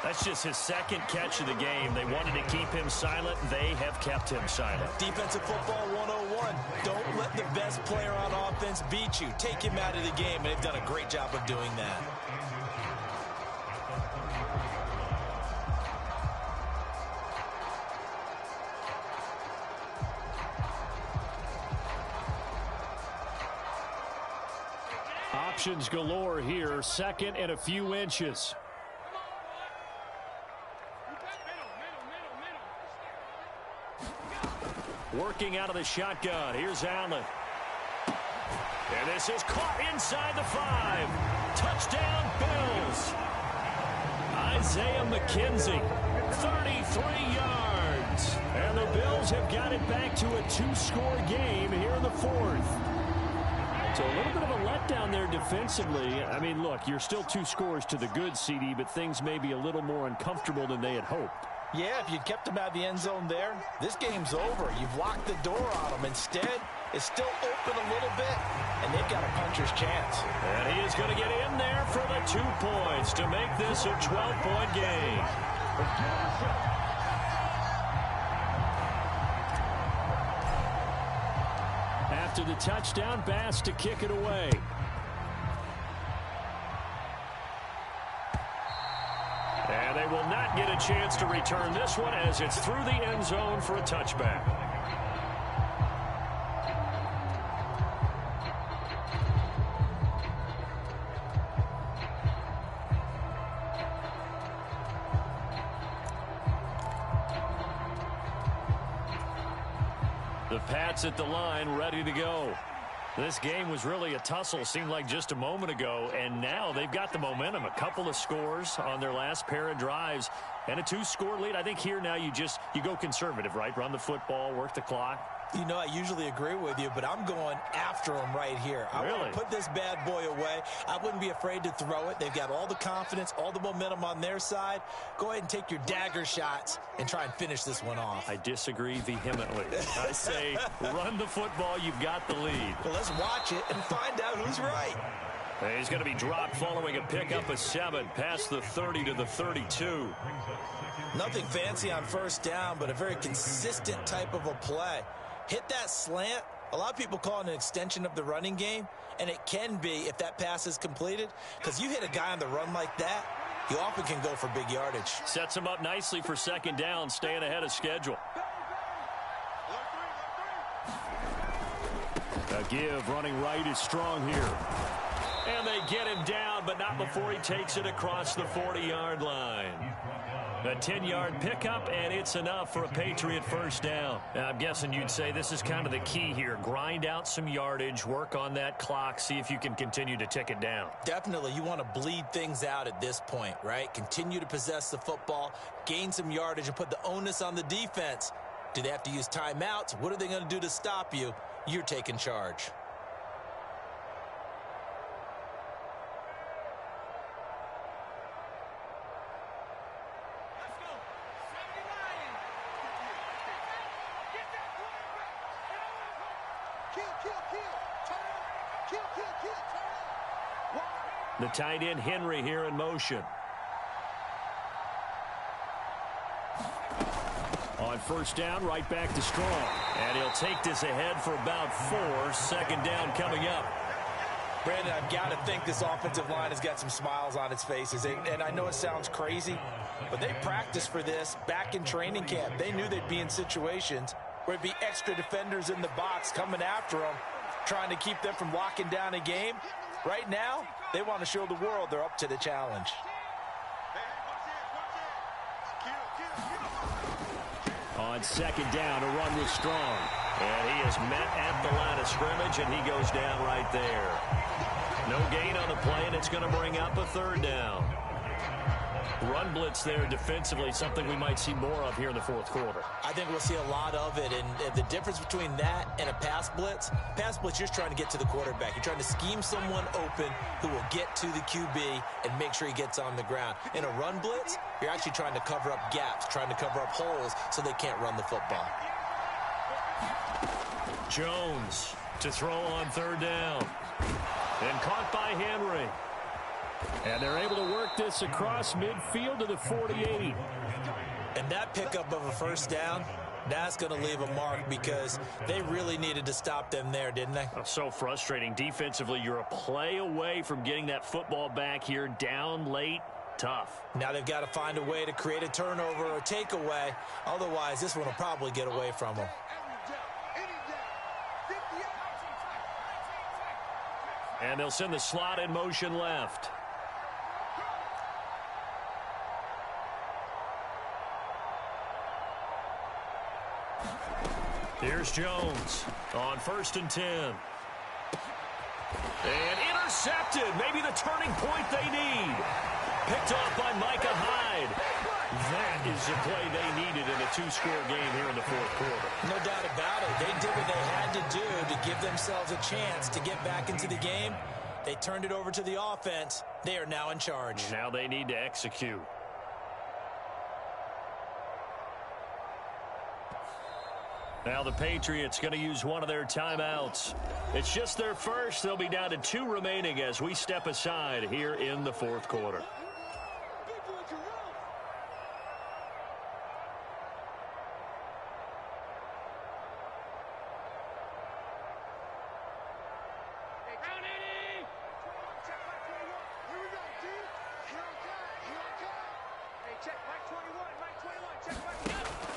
That's just his 2nd catch of the game. They wanted to keep him silent. They have kept him silent. Defensive football 101. Don't let the best player on offense beat you. Take him out of the game, and they've done a great job of doing that. Options galore here. 2nd and a few inches. Working out of the shotgun. Here's Allen. And this is caught inside the 5. Touchdown, Bills. Isaiah McKenzie, 33 yards. And the Bills have got it back to a 2-score game here in the 4th. So a little bit of a letdown there defensively. I mean, look, you're still 2 scores to the good, CD, but things may be a little more uncomfortable than they had hoped. Yeah, if you kept him out of the end zone there, this game's over. You've locked the door on him. Instead, it's still open a little bit, and they've got a puncher's chance. And he is going to get in there for the 2 points to make this a 12-point game. After the touchdown, Bass to kick it away. And they will not get a chance to return this one as it's through the end zone for a touchback. The Pats at the line, ready to go. This game was really a tussle, seemed like just a moment ago, and now they've got the momentum. A couple of scores on their last pair of drives and a 2-score lead. I think here now you go conservative, right? Run the football, work the clock. You know, I usually agree with you, but I'm going after them right here. I want to put this bad boy away. I wouldn't be afraid to throw it. They've got all the confidence, all the momentum on their side. Go ahead and take your dagger shots and try and finish this one off. I disagree vehemently. I say run the football. You've got the lead. Well, let's watch it and find out who's right. He's going to be dropped following a pickup of 7 past the 30 to the 32. Nothing fancy on first down, but a very consistent type of a play. Hit that slant. A lot of people call it an extension of the running game, and it can be if that pass is completed, because you hit a guy on the run like that, he often can go for big yardage. Sets him up nicely for second down, staying ahead of schedule. A give running right is strong here. And they get him down, but not before he takes it across the 40-yard line. A 10-yard pickup, and it's enough for a Patriot first down. Now, I'm guessing you'd say this is kind of the key here. Grind out some yardage, work on that clock, see if you can continue to tick it down. Definitely. You want to bleed things out at this point, right? Continue to possess the football, gain some yardage, and put the onus on the defense. Do they have to use timeouts? What are they going to do to stop you? You're taking charge. The tight end Henry here in motion. On first down, right back to Strong. And he'll take this ahead for about 4. Second down coming up. Brandon, I've got to think this offensive line has got some smiles on its faces. And I know it sounds crazy, but they practiced for this back in training camp. They knew they'd be in situations where it'd be extra defenders in the box coming after them, trying to keep them from locking down a game. Right now, they want to show the world they're up to the challenge. On second down, a run with Strong. And he is met at the line of scrimmage, and he goes down right there. No gain on the play, and it's going to bring up a third down. Run blitz there defensively, something we might see more of here in the fourth quarter. I think we'll see a lot of it, and the difference between that and a pass blitz, you're just trying to get to the quarterback. You're trying to scheme someone open who will get to the QB and make sure he gets on the ground. In a run blitz, you're actually trying to cover up gaps, trying to cover up holes so they can't run the football. Jones to throw on third down. And caught by Henry. And they're able to work this across midfield to the 48. And that pickup of a first down, that's going to leave a mark because they really needed to stop them there, didn't they? So frustrating. Defensively, you're a play away from getting that football back here down late. Tough. Now they've got to find a way to create a turnover or takeaway. Otherwise, this one will probably get away from them. And they'll send the slot in motion left. Here's Jones on 1st and 10. And intercepted. Maybe the turning point they need. Picked off by Micah Hyde. That is the play they needed in a 2-score game here in the fourth quarter. No doubt about it. They did what they had to do to give themselves a chance to get back into the game. They turned it over to the offense. They are now in charge. Now they need to execute. Now the Patriots going to use one of their timeouts. It's just their first. They'll be down to 2 remaining as we step aside here in the fourth quarter.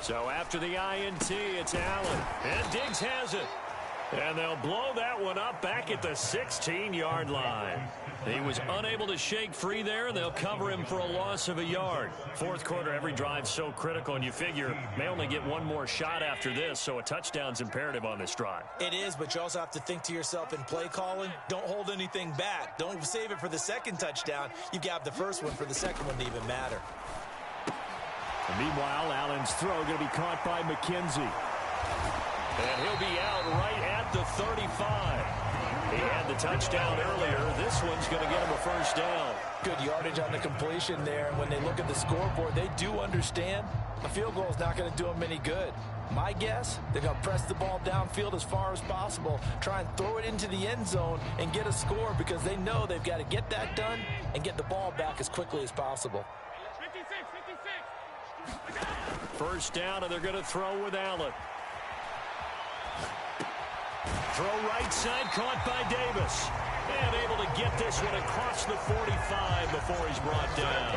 So after the INT, it's Allen. And Diggs has it. And they'll blow that one up back at the 16-yard line. He was unable to shake free there, and they'll cover him for a loss of a yard. Fourth quarter, every drive's so critical, and you figure may only get one more shot after this, so a touchdown's imperative on this drive. It is, but you also have to think to yourself in play calling, don't hold anything back. Don't save it for the second touchdown. You got the first one for the second one to even matter. And meanwhile, Allen's throw going to be caught by McKenzie. And he'll be out right at the 35. He had the touchdown earlier. This one's going to get him a first down. Good yardage on the completion there. And when they look at the scoreboard, they do understand a field goal is not going to do them any good. My guess, they're going to press the ball downfield as far as possible, try and throw it into the end zone and get a score because they know they've got to get that done and get the ball back as quickly as possible. 56. First down, and they're going to throw with Allen. Throw right side, caught by Davis. And able to get this one across the 45 before he's brought down.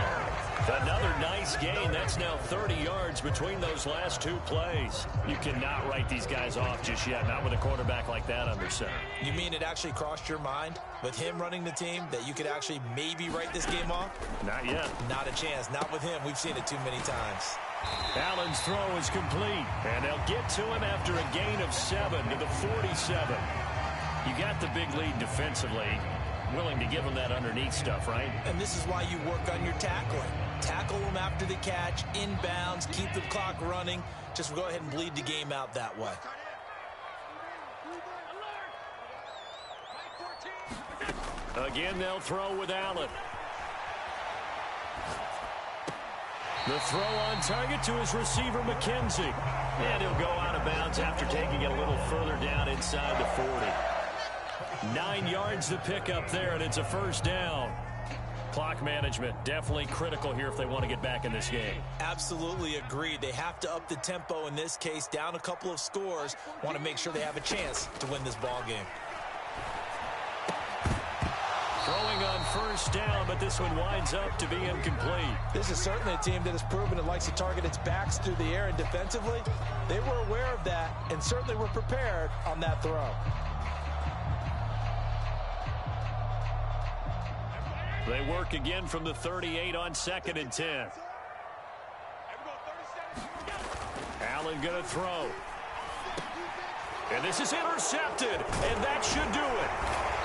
Another nice gain. That's now 30 yards between those last two plays. You cannot write these guys off just yet, not with a quarterback like that under center. You mean it actually crossed your mind with him running the team that you could actually maybe write this game off? Not yet. Not a chance. Not with him. We've seen it too many times. Allen's throw is complete, and they'll get to him after a gain of 7 to the 47. You got the big lead defensively, willing to give him that underneath stuff, right? And this is why you work on your tackling. Tackle them after the catch, inbounds, keep the clock running. Just go ahead and bleed the game out that way. Again, they'll throw with Allen. The throw on target to his receiver, McKenzie. And he'll go out of bounds after taking it a little further down inside the 40. 9 yards to pick up there, and it's a first down. Clock management definitely critical here if they want to get back in this game. Absolutely agreed. They have to up the tempo in this case, down a couple of scores. Want to make sure they have a chance to win this ball game. Throwing on first down, but this one winds up to be incomplete. This is certainly a team that has proven it likes to target its backs through the air, and defensively, they were aware of that and certainly were prepared on that throw. They work again from the 38 on 2nd and 10. Allen going to throw. And this is intercepted, and that should do it.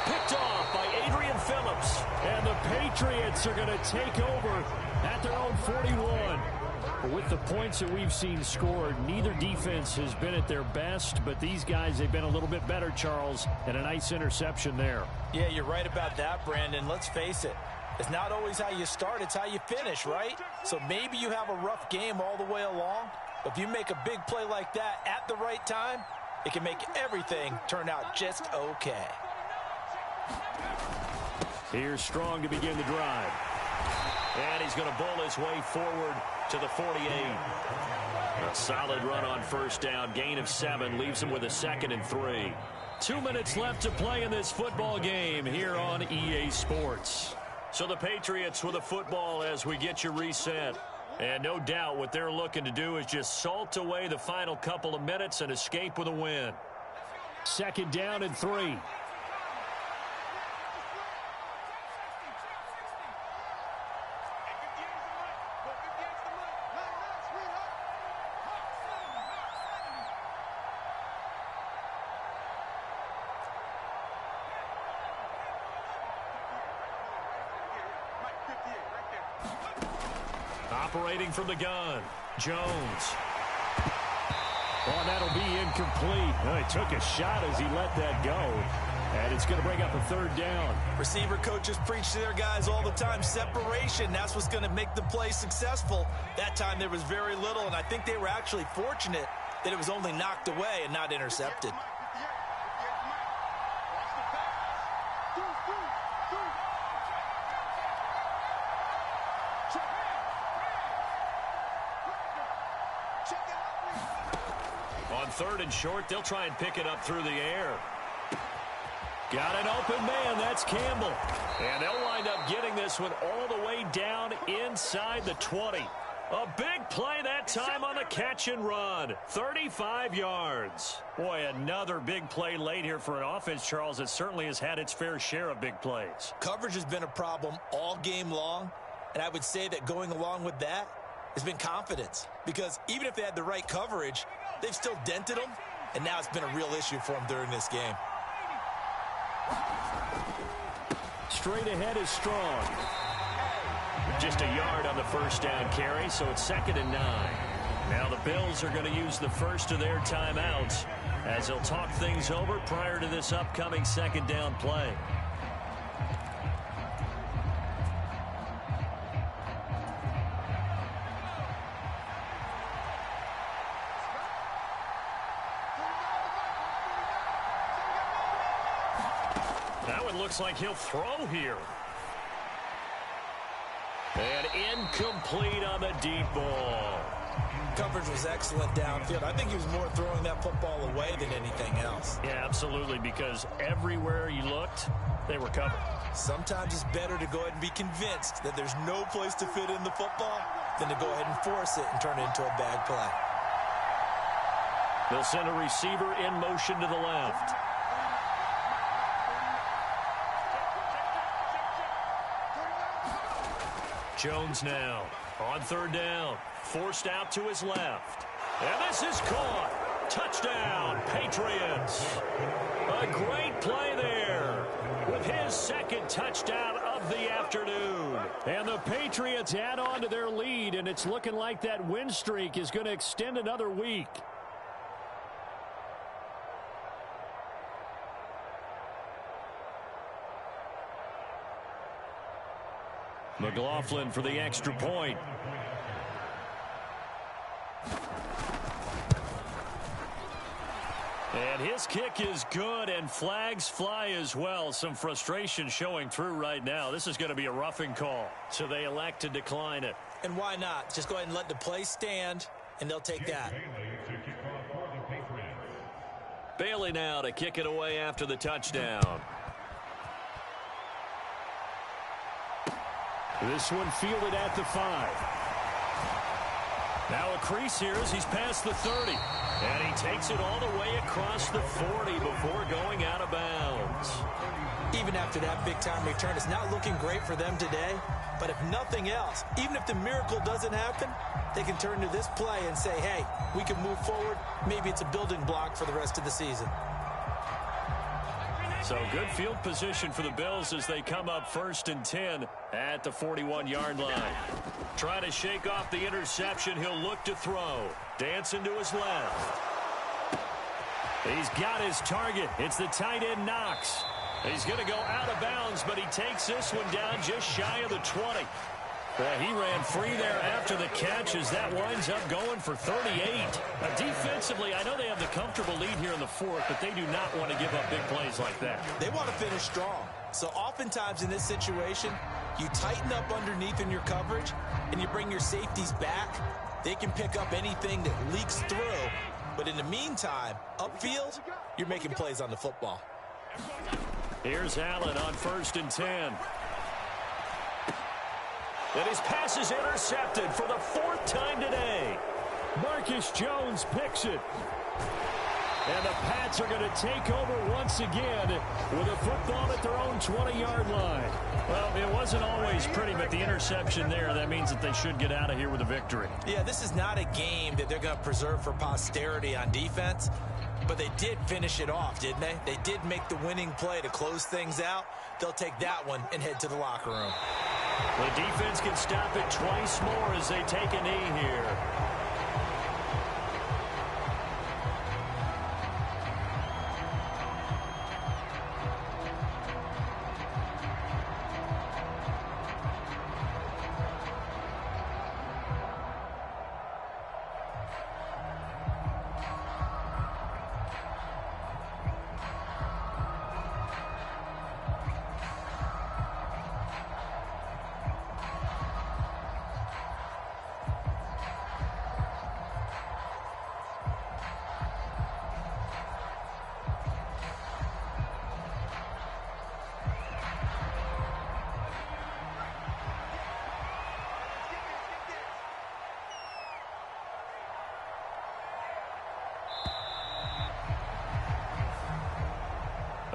Picked off by Adrian Phillips. And the Patriots are going to take over at their own 41. With the points that we've seen scored, neither defense has been at their best, but these guys, they've been a little bit better, Charles, and a nice interception there. Yeah, you're right about that, Brandon. Let's face it. It's not always how you start, it's how you finish, right? So maybe you have a rough game all the way along, but if you make a big play like that at the right time, it can make everything turn out just okay. Here's Strong to begin the drive. And he's going to bowl his way forward to the 48. A solid run on first down. Gain of 7 leaves him with a 2nd and 3. 2 minutes left to play in this football game here on EA Sports. So the Patriots with a football as we get you reset. And no doubt what they're looking to do is just salt away the final couple of minutes and escape with a win. 2nd down and 3. Operating from the gun, Jones. Oh, that'll be incomplete. Oh, he took a shot as he let that go. And it's going to bring up a 3rd down. Receiver coaches preach to their guys all the time. Separation, that's what's going to make the play successful. That time there was very little, and I think they were actually fortunate that it was only knocked away and not intercepted. On 3rd and short, they'll try and pick it up through the air. Got an open man, that's Campbell. And they'll wind up getting this one all the way down inside the 20. A big play that time on the catch and run. 35 yards. Boy, another big play late here for an offense, Charles, that certainly has had its fair share of big plays. Coverage has been a problem all game long, and I would say that going along with that has been confidence. Because even if they had the right coverage, they've still dented them, and now it's been a real issue for them during this game. Straight ahead is Strong. Just a yard on the first down carry, so it's 2nd and 9. Now the Bills are going to use the first of their timeouts as they'll talk things over prior to this upcoming 2nd down play. That one looks like he'll throw here. And incomplete on the deep ball. Coverage was excellent downfield. I think he was more throwing that football away than anything else. Yeah, absolutely, because everywhere he looked, they were covered. Sometimes it's better to go ahead and be convinced that there's no place to fit in the football than to go ahead and force it and turn it into a bad play. They'll send a receiver in motion to the left. Jones now on 3rd down, forced out to his left. And this is caught. Touchdown, Patriots. A great play there with his 2nd touchdown of the afternoon. And the Patriots add on to their lead, and it's looking like that win streak is going to extend another week. McLaughlin for the extra point. And his kick is good, and flags fly as well. Some frustration showing through right now. This is going to be a roughing call, so they elect to decline it. And why not? Just go ahead and let the play stand, and they'll take that. Bailey now to kick it away after the touchdown. This one fielded at the 5. Now a crease here as he's past the 30. And he takes it all the way across the 40 before going out of bounds. Even after that big-time return, it's not looking great for them today. But if nothing else, even if the miracle doesn't happen, they can turn to this play and say, hey, we can move forward. Maybe it's a building block for the rest of the season. So good field position for the Bills as they come up 1st and 10 at the 41-yard line. Trying to shake off the interception. He'll look to throw. Dancing to his left. He's got his target. It's the tight end Knox. He's going to go out of bounds, but he takes this one down just shy of the 20. He ran free there after the catch as that winds up going for 38. Defensively, I know they have the comfortable lead here in the 4th, but they do not want to give up big plays like that. They want to finish strong. So oftentimes in this situation, you tighten up underneath in your coverage, and you bring your safeties back. They can pick up anything that leaks through. But in the meantime, upfield, you're making plays on the football. Here's Allen on 1st and 10. And his pass is intercepted for the 4th time today. Marcus Jones picks it. And the Pats are going to take over once again with a football at their own 20-yard line. Well, it wasn't always pretty, but the interception there, that means that they should get out of here with a victory. Yeah, this is not a game that they're going to preserve for posterity on defense, but they did finish it off, didn't they? They did make the winning play to close things out. They'll take that one and head to the locker room. The defense can stop it twice more as they take a knee here.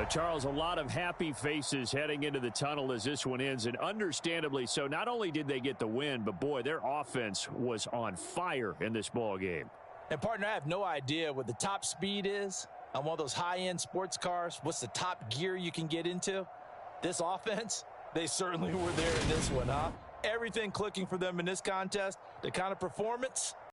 Charles, a lot of happy faces heading into the tunnel as this one ends, and understandably so. Not only did they get the win, but, boy, their offense was on fire in this ball game. And, partner, I have no idea what the top speed is on one of those high-end sports cars. What's the top gear you can get into? This offense, they certainly were there in this one, huh? Everything clicking for them in this contest, the kind of performance